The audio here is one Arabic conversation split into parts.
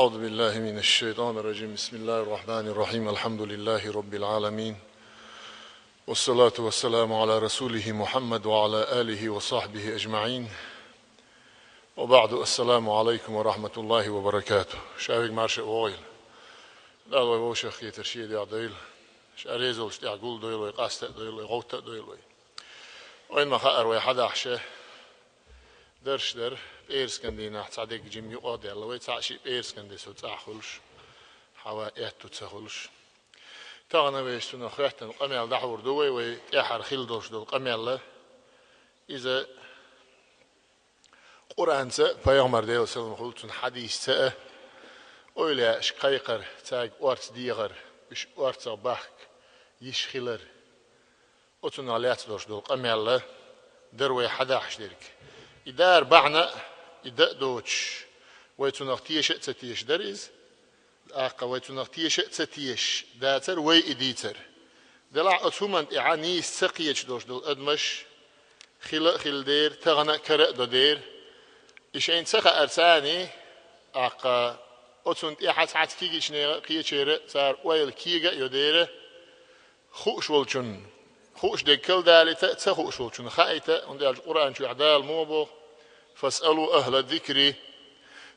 أعوذ بالله من الشيطان الرجيم بسم الله الرحمن الرحيم الحمد لله رب العالمين والصلاة والسلام على رسوله محمد وعلى آله وصحبه أجمعين وبعد السلام عليكم ورحمة الله وبركاته شاويق مارش أوغيل لا ويوشخ يترشيد يعديل شاريزل شتعقول دويل ويقاست دويل ويغوت دويل وين ما خائر ويحدا حشه درش در بيرسكندينا تصدق جيم يقعد يلا ويتعشي بيرسكندي سو تاخلش حوا اهتو تاخلش تاغنا ويشتنا خيحتن قميل دحور دوي ويحر خيل دوش دول قميل إذا قرآن سا پیغمبر دیل سلم خلطن حدیث سا اویلا اش قیقر تاگ وارت دیگر اش وارت بحك يشخيلر اوتن عليات دوش دول قميل دروي حداحش ديرك إدار بعنا إدا دوتش ويتنغتيش اتساتيش دريز الآقا ويتنغتيش اتساتيش داتر وي إديتر دلع أتهمن إعاني سقيش دوش دول أدمش خيل دير تغنى كرأ دو دير إشين سخا أرساني آقا أتنت إحاس حات كيجيش نيغا قيشير سار ويل كيغا يدير خوش والچن خوش دي كل دالي تخوش والچن خايتا عند القرآن شو عدال موبو فاسألوا أهل الذكر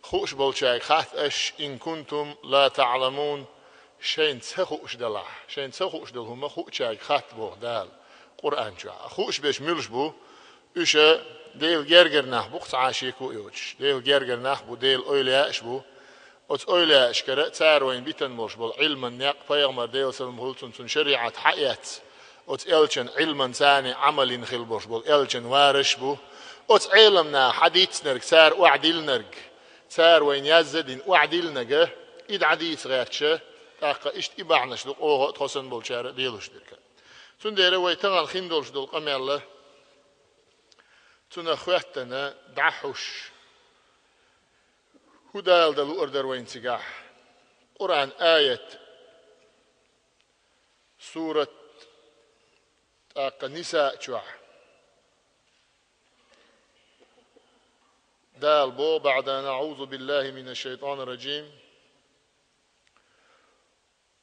خوش بولشاي خات أش إن كنتم لا تعلمون شين تخوش دلع شين تخوش دلهم خوشاي خات بو دال قرآن شو خوش بيش ملش بو إيشا ديل جرجر نحبو قطعاشيكو يوش ديل جرجر نحبو ديل أولياش بو أت أولياش كرا تاروين بيتن مرش بول علما نيق فيغمر ديل سلم هلتن شريعة حياة أت إلشن علما ثاني عمل خلبوش بول إلشن وارش بو أت علمنا حديث نرق سار وعديل نرق سار وين يزدين وعديل نرق إد عديث غيرتش تاقا إشت إبعنش دول أوغو تخصن بول شارع ديلوش دركا تون ديرا ويتغن خندولش دول قميالله تون أخواتنا دعحوش هدال دلو أردر وين تقاح قرآن آية سورة نساء شوح دال بو بعد نعوذ بالله من الشيطان الرجيم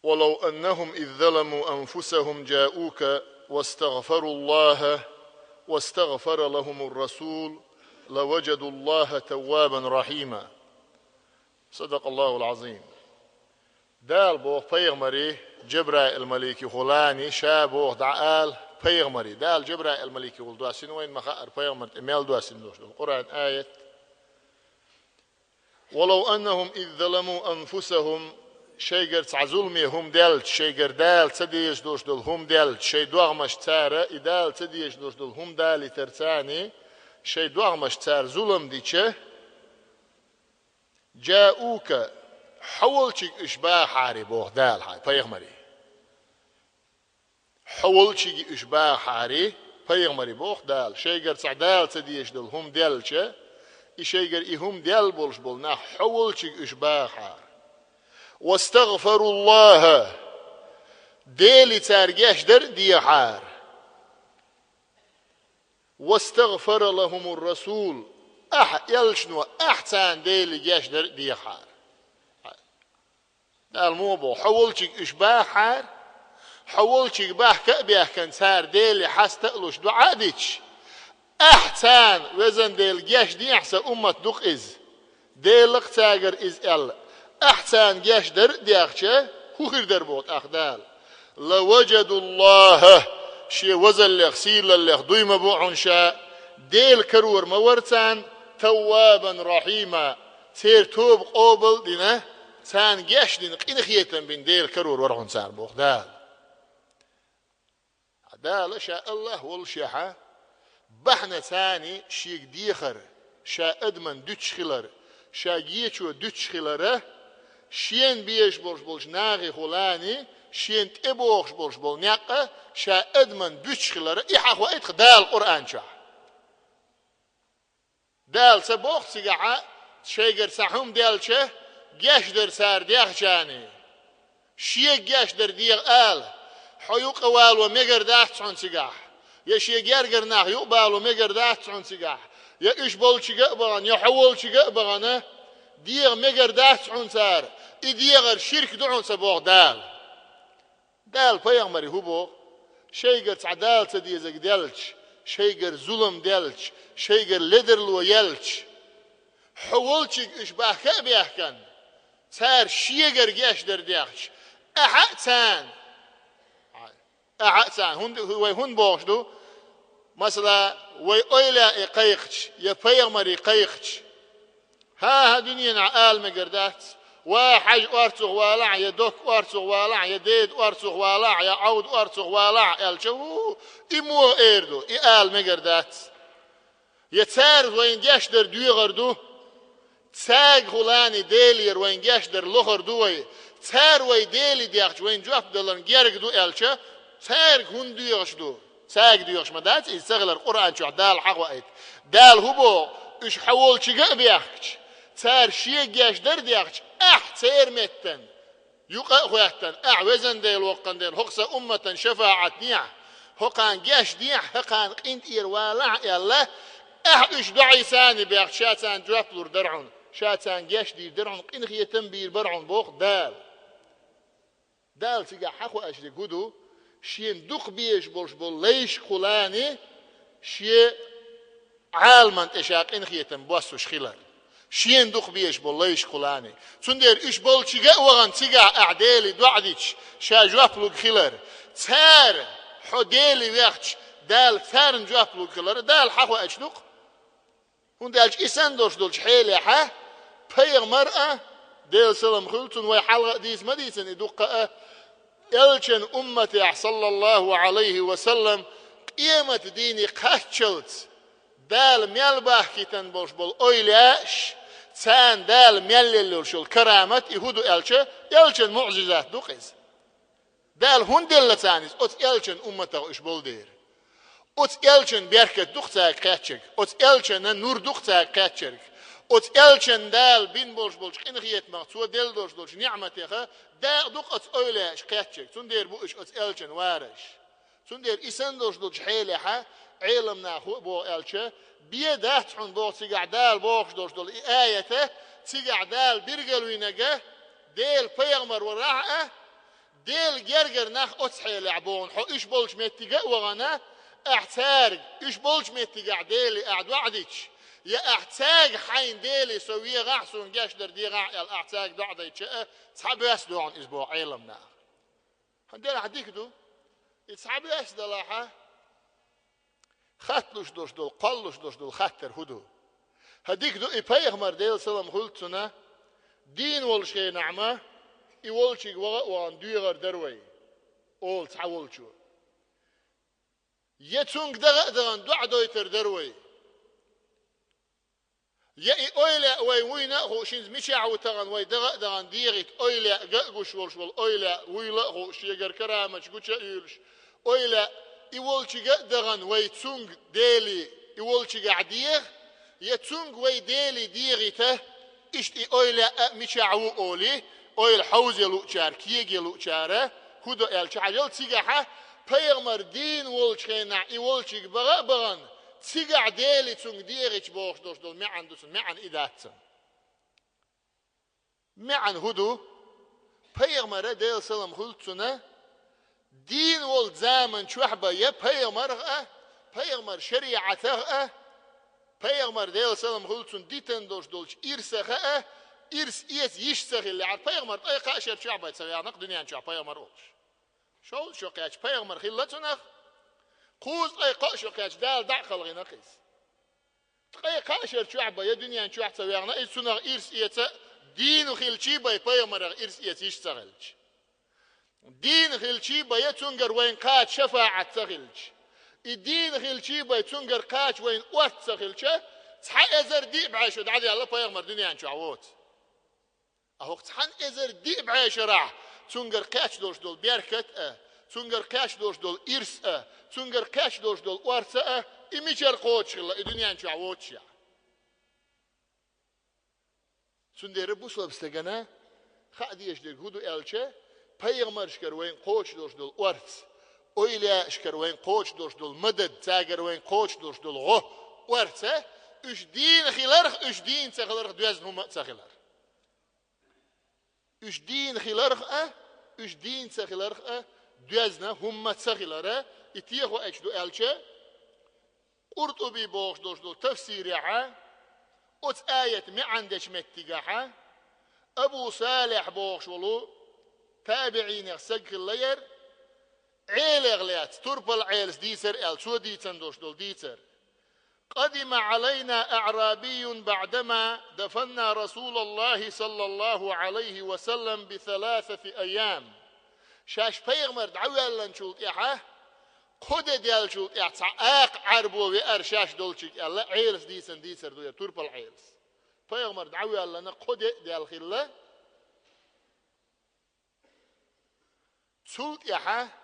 ولو أنهم إذ ظلموا أنفسهم جاءوك واستغفروا الله واستغفر لهم الرسول لوجدوا الله توابا رحيما صدق الله العظيم دال بو پیغمبري جبرائيل الملكي خلاني شابو دعال پیغمبري دال جبرائيل الملكي قول دواسين وين مخاطر پیغمبر امال دواسين دوش القرآن آية ولو أنهم إذ ظلموا أنفسهم شيء ظلمي هم دال شيء دال تديش دوش دول هم دال شيء دوغمش تارة إدال تديش دوش دول هم دالي ترتاني شيء دوغمش تار ظلم ديشه جاءوك حولشك إشباه حاري بوغ دال حاري پیغمبري حولشك إشباه حاري پیغمبري بوغ دال شيء دال تديش دول هم دالشه إشيء إهم دال بولش بولنا حولشك إشباه حار واستغفروا الله ديلي تارجاش در دي حار واستغفر لهم الرسول يلشنو أحسن ديلي جاش در دي حار دال موبو حولشك إشباه حار حولشك باه كأبيه كان سار ديلي حاس تقلوش دعاديش أحسن وزن ديل جاش دي أحسن أمة دق إز ديلق تاجر إز ال أحسن جاش در دياخشة هو خير در بوت أخدال لوجدوا الله شي وزن لغسيل لغ دويم بوعن شاء ديل كرور مورتان توابا رحيما سير توب قوبل دينا سان جاش دين قين خيتن بين ديل كرور ورعن سان بوخ دال دال شاء الله والشيحة بحنا ثاني شيك ديخر شا ادمن دوتش خلر شا جيتشو دوتش خلره شين بيش بولش ناغي خلاني شين تبوخش بولش بول ناقه شا ادمن دوتش خلره ايحاخ وايتخ دال قرآن شا دال سبوخ سيقعا شيقر سحوم دال شه جاش در سار ديخ جاني شيك جاش در ديغ آل حيوق اوال وميقر داخت سعون سيقاح يا شي جرجر ناخ يقبل وميقر داخت سعون سيقاح يا إيش بول شيء بغان يا حول شيء بغانه ديغ مگر داس عون سار إديغر شرك دعون سبوغ دال پیغمبری هبو شيغر تعدال تديزك دلش شيغر ظلم دلش شيغر لدرلو يلش حولتك إشباه كأبيحكن سار شيغر جاش در ديخش أحسان هون بوشدو مثلا وي أويلا إقيقش يا بيغمر إقيقش ها دنيا عقال مقردات وحج أرتغ والع يا دوك أرتغ والع يا ديد أرتغ والع يا عود أرتغ والع الجو إمو إيردو إقال مقردات يتسار وين جاش در دوغردو تساق غلاني ديلير وين جاش در لغردوي تسار وي ديلي ديخش وين جواب دلن جيرك دو ألشة تسار هون دوغش دو ساق دوغش مدات يستغل القرآن شو دال حقوقت دال هبو إيش حول شجع بيحكش تسار شيء جاش در ديخش تسير متن يقع خواتن وزن ديل وقن ديل هقص أمة شفاعة نيع هقان جاش نيع هقان قنت إروالع يلا إيش دعي ثاني بيحكش شاتان جواب لور درعون شاتان جاش دي درعون قن خيتم بير برعون بوق دال تيجا حقو أشري قدو شين دوق بيش بولش بول ليش خلاني شي عالمان تشاق إن خيتم بواسوش خلال شين دوق بيش بول ليش خلاني تندير إيش بول تيجا وغن تيجا أعدالي دوعديش شا جواب لوك خلال تار حدالي ويختش دال ثارن جواب لوك خلال دال حقو أشدوق هون دالش إسان دوش دولش حيلي حا بيغ مرأة ديل سلام خلطن وي حلقة ديس مديسن إدوقة إلشن أمتي صلى الله عليه وسلم قيمة ديني قاتشلت دال ميال باحكي تنبوش بول أويلاش سان دال ميال اللوشل كرامت يهودو إلشن معجزات دوقيز دال هون دل تانيس أت إلشن أمته إش بول دير أت إلشن بيركت دوقتا قاتشك أت إلشن نور دوقتا قاتشك أت إلشن دال بين بولش إن خيت مغتوى دل دوش نعمتها دا دوقت أولاش قاتشك تندير بوش أت إلشن وارش تندير إسان دوش حيلها علم ناخو بو إلشة بيدات حن بو تيجع دال بوش دوش دول آيته تيجع دال بيرجلوينجا ديل بيغمر وراءه ديل جرجر ناخ أت حيلعبون حو إيش بولش متجا وغنا احتاج إيش بولش متجا ديل قاعد وعديش يا احتاج حين ديلي سويه غحسون جاش در دي غا الاحتاج دعده يتشقى تسحب يسدو عن اسبوع علمنا هندير عديك دو يتسحب يسدو لاحا خاتلوش دوش دول قلوش دوش دول خاتر هدو هديك دو ايبايغمر ديل سلام خلطنا دين والشي نعمة يولشي وان دوغر دروي اول تحولشو يتونك دغن دعدو يتر دروي يا أويلا وينا هو شينز مشاع وتغن ويدغ دغن ديرت أويلا جاكوش والشوال أويلا ويلا هو شيجر كرامة شقولش يلش أويلا يولش دغن ويتسونج ديلي يولش قاعديه يتسونج ويديلي ديرته إشتي أويلا مشاع وأولي أويل حوز يلوشار كيج يلوشاره هدو الشعجل تيجها بيغمر دين والشينا يولش بغن تيجع ديلي تون ديريش بوش دوش دول معن دوسن معن إداتن معن هدو بيغمر ديل سلام خلطنا دين والزامن شوحبا يا بيغمر شريعته بيغمر ديل سلام خلطن ديتن دوش دولش إرسخه إرس يشسخ اللي عاد بيغمر أي قاشر شعبا يتسوي عنق دنيا شعب بيغمر أولش شو قاش بيغمر خلتنا قوز أي قاشر قاش دال دع خلقنا قيس أي قاشر شعبا يا دنيا شعب تسوي عنق إيه سنغ إرس يت دين خلشي باي بيغمر إرس يشتغلش دين خلشي باي تنقر وين قات شفاعة تغلش الدين خلشي باي تنقر قات وين وقت تغلش تحق ازر دي بعيشو دعدي الله بيغمر دنيا شعوت اهو تحن ازر دي بعيشو راح تنقر قاش دوش دول بيركت تنقر قاش دوش دول إرس تنقر قاش دوش دول ورث إميشر قوتش الله الدنيا شعوتش يعني تندير بوصل بستجنا خادي يشدق هدو إلشة بيغمر شكر وين قوتش دوش دول ورث أويلا شكر وين قوتش دوش دول مدد تاجر وين قوتش دوش دول غو ورث اش دين خلرخ اش دين تخلرخ دوزن هم تخلر üç din hilarqa, üç din sahilarqa, düzna hummat sahilara, itiyehu ekşdu elçe, Qurtubi boğuşdurdu tefsiriha, ot ayet mi andeç mettigaha, Ebu Salih boğuşulu, tabi'ine sakillayar, عيلغليات تربل عيلس ديسر شو ديتن دوشدول ديتر قدم علينا أعرابي بعدما دفنا رسول الله صلى الله عليه وسلم ب3 أيام شاش بيغمر دعوة لنشوت إحا خود ديال شوت إحا آق عربو وإرشاش دولشك ألا عيلس ديسن ديسر دوية تربل عيلس بيغمر دعوة لنا خود ديال خلا شوت إحا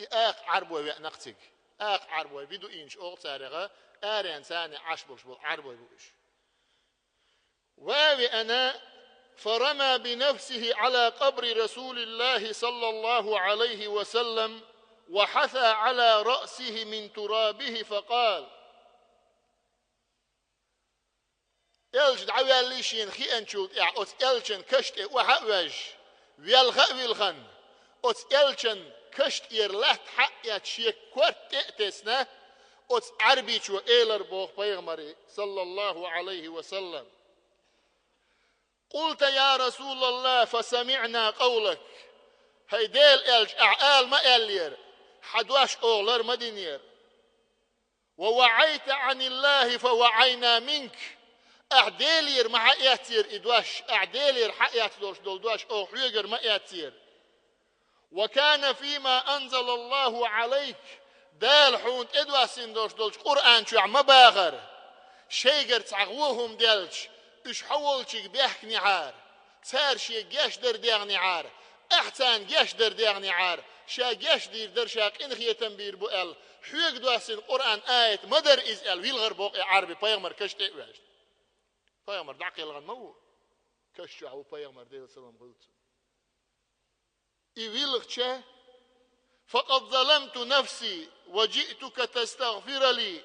آق عربوي نقتك آق عربوي بدو إنش أغل سارغة آرين ثاني عشبل شبل عربوي بوش واوي أنا فرمى بنفسه على قبر رسول الله صلى الله عليه وسلم وحثى على رأسه من ترابه فقال إلج دعوة الليشين خي أنشوت أت إلجن كشت وحوج ويلغأ ويلغن أت إلجن كشت يرلحت حقيات شيك كورت تأتسنا أت عربي شو إيلر بوخ بيغمري صلى الله عليه وسلم قلت يا رسول الله فسمعنا قولك هيديل إلج أعقال ما إلير حدواش أولر مدينير ووعيت عن الله فوعينا منك أعديلير ما حقياتير إدواش أعديلير حقيات دولدواش أو حيقر ما ياتير وكان فيما أنزل الله عليك دال حونت إدواسين دولش قرآن شو عم باغر شيقر تعغوهم دالش إش حولشك بيحكني عار سار شي جاش در ديغني عار احسان جاش در ديغني عار شا جاش دير در شاق إنخي تنبير بؤل حيق دواسين قرآن آية مدر إزال ويلغر بوقي عربي بيغمر كشت إقواج بيغمر دعقي لغن مو كشت عو بيغمر ديل سلام غلط إيويلغتشا فقد ظلمت نفسي وجئتك تستغفر لي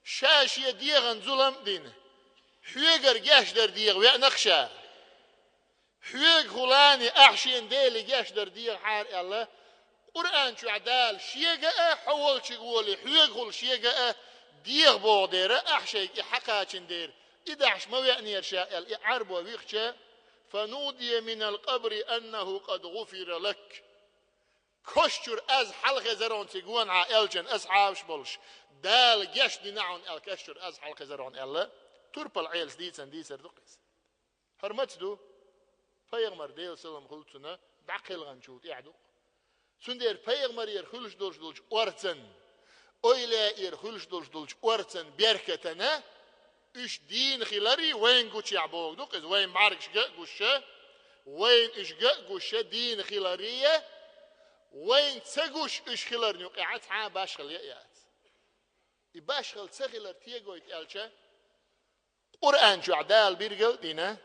شاش يديغن ظلم دين حيقر جاش در ديغ ويأنخشا حيق خلاني أحشين ديلي جاش در ديغ حار الله قرآن شو عدال شيقا حول شقولي حيق خل شيقا ديغ بودير أحشيك حقاچن دير إذا عش ما يأنير شاء عرب ويخشا فنودي من القبر أنه قد غفر لك كشتر از حلقة زرون تقوان عائلجن أصحابش بولش دال جش دينعون الكشتر از حلقة زرون ألا تربل عيلس ديسن ديسر دقيس هرمت دو پیغمبر دیل سلام خلصنا دعقل غنشوت يعدو سندير پیغمبر يرخلش دولش ورتن öyle يرخلش دولش ورتن بيركتنا إش دين خلاري وين قوش يعبوك دوك إز وين معركش قوشة وين إش قوشة دين خلارية وين تسقوش إش خلار نوقعات ها باشخل يأيات باشخل تسخلار تيجو يتقالشة قرآن شو عدال بيرقل دينا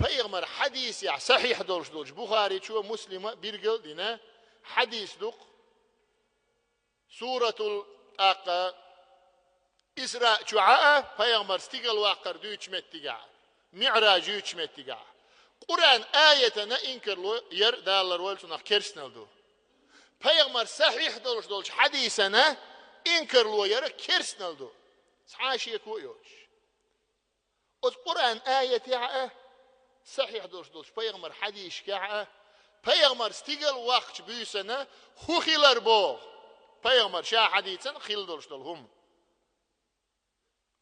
پیغمبر حديث يع صحيح دولش بخاري شو مسلم بيرقل دينا حديث دوك سورة الأقا إسراء شعاء پیغمبر ستيقل واقر دوش متقع معراج دوش متقع قرآن آياتنا إنكر لو ير دالر ولسنا كرسنل دو پیغمبر صحيح دولش حديثنا إنكر لو ير كرسنل دو صحاشي يكو يوش القرآن آية صحيح دولش پیغمبر حديث كعا پیغمبر ستيقل وقت بيسنا خو خيلر بو پیغمبر شا حديثا خيل دولش هم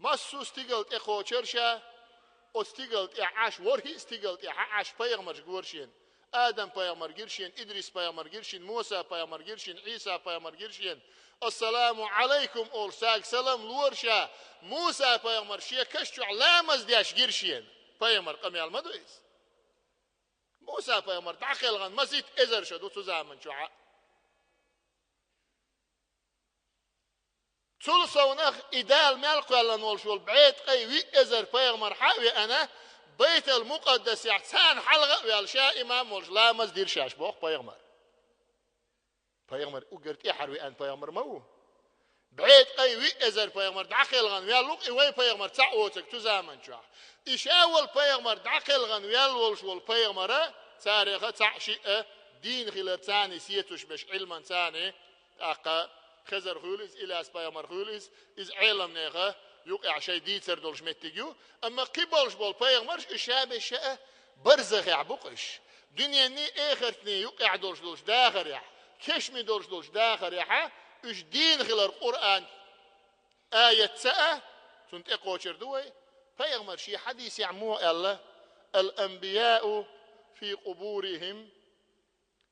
مسو ستيقلت اخو چرشا او ستيقلت اعاش ورهي ستيقلت اعاش پیغمبر گورشين آدم پیغمبر گرشين إدريس پیغمبر گرشين موسى پیغمبر گرشين عيسى پیغمبر گرشين السلام عليكم اول ساق سلام لورشا موسى پیغمبر شيا كشتو علامز دياش گرشين پیغمبر قميال مدويس موسى پیغمبر دعقل غن مسيت ازر شدو تو زامن شعا تول صونخ إدال مالك ولا نولشول بعيد قيوي إزر بيغمر حاوي أنا بيت المقدس يعتان حلقة والشاء إمام ولش لا مزدير شاش بوخ بيغمر أقرت إحروي أن بيغمر مو بعيد أي وي أزر بيغمر دعقل غن ويالوق إوي بيغمر تعوتك تزامن شو إيش أول بيغمر دعقل غن ويالولش والبيغمر تاريخ تعشيء دين خلال ثاني سيتوش بش علما ثاني أقا خزر خوليس إلى أسبيغمر خوليس إز علم نيغا يوقع شيء ديتر دولش متجو أما قبلش بول بيغمرش إشابه شاء برزخ يعبقش دنيا ني آخرتني يوقع دولش داخر يح كشمي دولش داخر يح إش دين خلال القرآن آية سأة سنت إقوشر دوي بيغمر شي حديث يعمو الله الأنبياء في قبورهم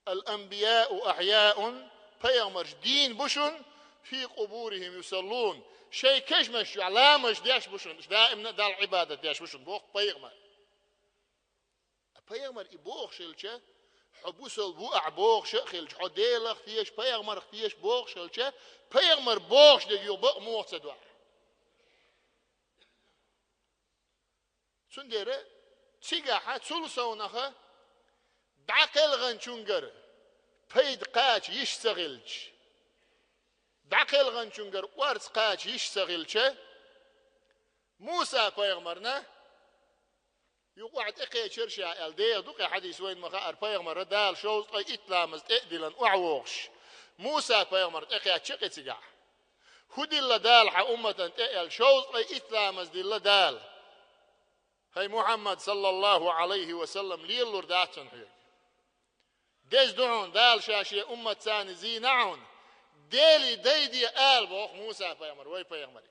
الأنبياء أحياء بيغمر دين بشن في قبورهم يصلون شيء كشمش علامش ديش بشن دائما دال عبادة ديش بشن بوخ بيغمر إبوخ شلشة حبوسل بوع بوخ شخلش حديل اختيش بيغمر اختيش بوخ شلشة بيغمر بوخ ديو بق موت سدوع سندرة تيجاحة تلصونها دعقل غنشونجر بيد قاش يشتغلش دعقل غنشونجر وارس قاش يشتغلش موسى بيغمرنا يقعد إقي شرشة الدير دوقي حديث وين مخاطر بيغمر دال شوز أي إتلامز إقدلن أعوغش موسى بيغمر إقي تشقي تجاه هدي الله دال ح أمة إقل شوز أي إتلامز دي الله دال هاي محمد صلى الله عليه وسلم ليلور داتن هيك ديش دعون دال شاشية أمة ثاني زي نعون ديلي ديدي آل بوخ موسى بيغمر وي بيغمري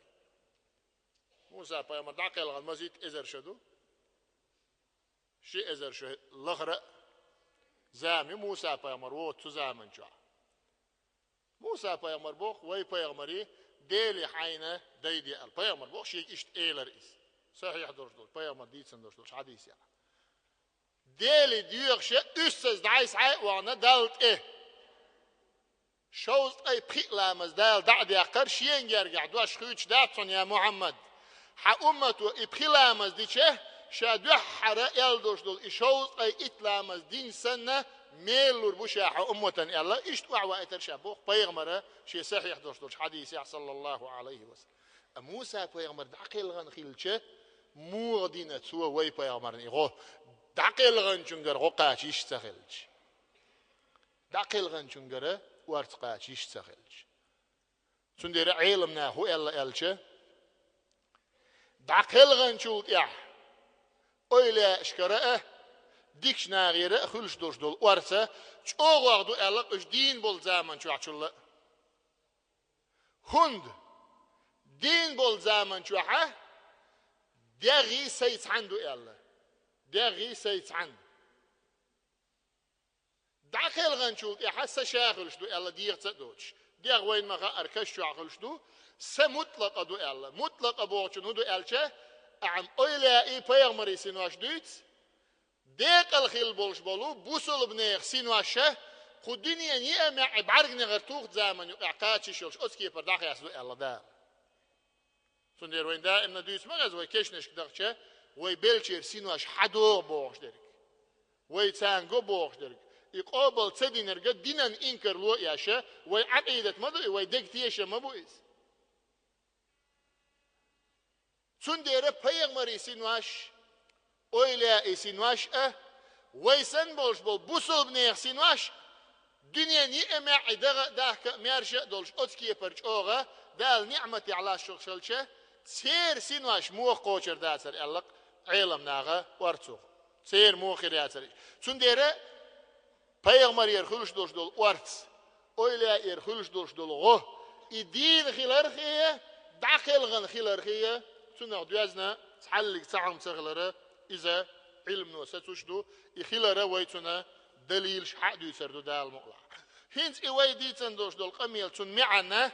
موسى بيغمر دعقل غالمزيد إزر شدو شيء إزر شو لغرق زامي موسى بيغمر وو تزامن جا موسى بيغمر بوخ وي بيغمري ديلي حينه ديدي آل بيغمر بوخ شيء إشت إيلر إس صحيح درش دول بيغمر ديتسن درش حديث يعني ديلي ديوغش أستاذ دعيس عاي وانا دالت إيه شوز أي بخيلامز دال دعدي أقر شيين يرجع دوش خوش داتون يا محمد ح أمته إبخيلامز ديشه شادو حرا يلدوش دول إشوز أي إتلامز دين سنة ميلور بوشاح أمة يلا إشت وعوا إترشا بوخ بيغمرة شي صحيح درش دولش حديث صلى الله عليه وسلم موسى بيغمر دعقل غن خيلشه مو دينة سوى وي بيغمرني غو دعقل غن چونگر غو قاچ يشتغلش دعقل غن چونگر وارت قاچ يشتغلش سندير علمنا هو الا الچه دعقل غن چولت يح öyle اشكره dictionary خلش دوش دول وارسه çoğuğdu elak üç din bol zaman çuaçulla hund din bol zaman çuaha deri seyt عنده ella deri seyt عنده دعقل غنشوت يحس شاغلش دو ella ديرت دوش دير وين ما اركش شاغلش دو سمطلق دو ella مطلق ابوچن دو elçe عم öyle اي پیغمبر سينواش دوت ديق الخيل بولش بولو بوصل بنيخ سينواشة خدني نيا مع بعرقنا غرتوخ زمن يقعقاتش شلش أسكي برداخ يسوي الله دار سندير وين دا إن دويس مغز وي كيشنش كدخشة وي بيلشير سينواش حدو بوخش درك وي تانغو بوخش درك يقابل تدي نرجع دينن إنكر لو ياشة وي عقيدة مدو وي دكتيشة مبويس سندير بيغمري سينواش öyle sinvaş ويسن بولش بول بوصل بنيخ سينواش دنيا نيئة عدا داك ميرشة دولش أتكي برج أوغا دال نعمة على شخصلشة سير سينواش مو قوشر داتر ألق علم ناغا وارتوغ سير مو خيراتر سنديرة بيغمر يرخلش دولش دول وارت öyle يرخلش دولش دول غو الدين خلارخية داخل غن خلارخية سنة دوازنا تحلق ساعم سغلره إذا علم نوساتوش دو يخيل رويتنا دليل شحق دو يسردو دا المقلع هنز إيوي ديتن دوش دول قميل تون معنا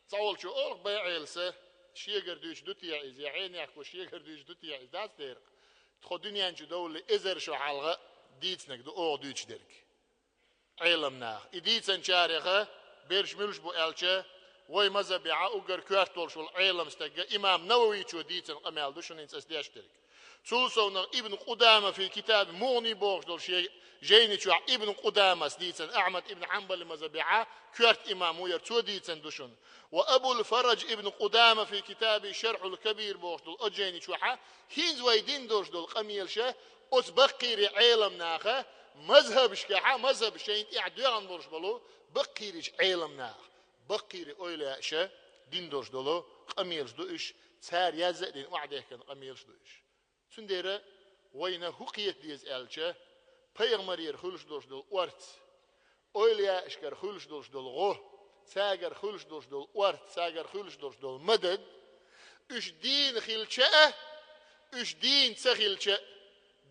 تصول شو أولق بيعيلسة شيقر دوش دو تيعيز يعين يحكو شيقر دوش دو تيعيز داس ديرق تخو دنيا انجو دولي إذر شو حلغة ديتنك دو أوغ دوش ديرك علم ناخ إديتن شارخة بيرش ملش بو ألچه وي مذهبي عاوغر كوارتول شو العلم استجا امام نووي شو ديتن قمال دوشن انس اسدياش ترك تولسونا ابن قدامة في كتاب مغني بوغش دول شيء جيني شو ابن قدامة ديتن أحمد ابن حنبل مزبعة كرت إمام ويرتو ديتن دوشن وأبو الفرج ابن قدامة في كتاب شرح الكبير بوغش دول أجيني شو هينز ويدين دوش دول قميل شه أتبقيري عالم ناخه مذهب شكاحة مذهب شيء إعدوان بوغش بلو بقيريش عالم ناخ بقيري أويلا شه دين دوش دولو قميلش دوش سار يزق دين وعده كان قميلش دوش سنديره وينا حقيقة ديز ألشة پیغمبر خلش دوش دل ورت أولياء إشكر خلش دوش دل غو ساگر خلش دوش دل ورت ساگر خلش دوش دل مدد إش دين خلشة إش دين سخلشة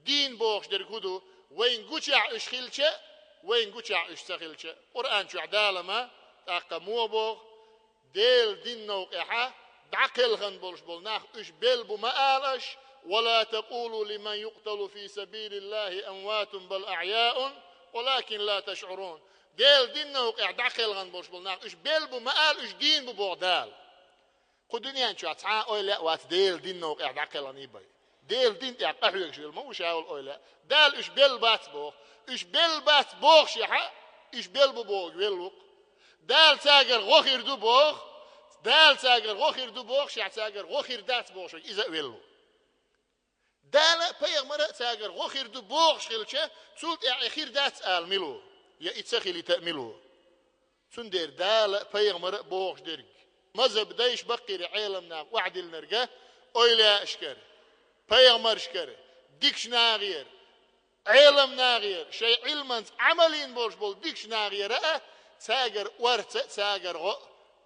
دين بوخش در كدو وين قوشع إش خلشة وين قوشع إش سخلشة قرآن شو عدالة ما تاقمو بوخ ديل دين نوقعها دعقل غن بولش بولناخ إش بلبو ما آلش ولا تقولوا لمن يقتل في سبيل الله أموات بل أحياء ولكن لا تشعرون ديل ديننا وقع داخل غن بوش بلناخ إش بلبو ما قال إش دين ببغدال قدنيا انشو اتعا أولا وات ديل ديننا وقع داخل غن يباي ديل دين اعقاحو يكشل مو شاول أولا دال إش بل بات بوغ إش بل بات بوغ شيحا إش بل ببوغ بلوق دال ساقر غوخير دو بوغ دال ساقر غوخير دو بوغ شيح ساقر غوخير دات بوغ شيح إذا بلوق دالا پیغمبر ساگر غوخير دو بوغ شخيلچه سولت اخير دات آل ملو يا اتسخيلي تأملو سن دير دالا پیغمبر بوغ درج مذهب دايش بقير عالمنا وعد النرجة اويلا اشكر پیغمبر اشكر ديكش ناغير علم ناغير شيء علما عملين بولش بول ديكش ناغير ساگر ورت ساگر غو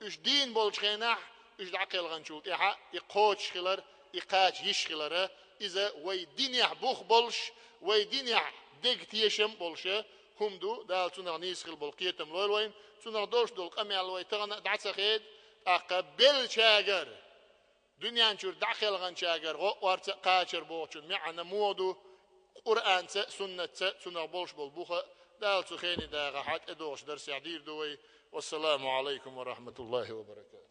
اش دين بولش خيناح اش دعقل غنشوت احا يقوش خلر يقاش يشخلره إذا ويدينيح بوخ بولش ويدينيح ديك تيشم بولشه هم دو دال تنغ نيسخل بولقيتم لولوين تنغ دوش دول قمي على ويتغن دعسا خيد أقبل شاقر دنيا نشور داخل غن شاقر وارت قاشر بوچن معنا مودو قرآن سنة تنغ بولش بولبوخة دال تخيني دا غحات ادوش درس عدير دوي والسلام عليكم ورحمة الله وبركاته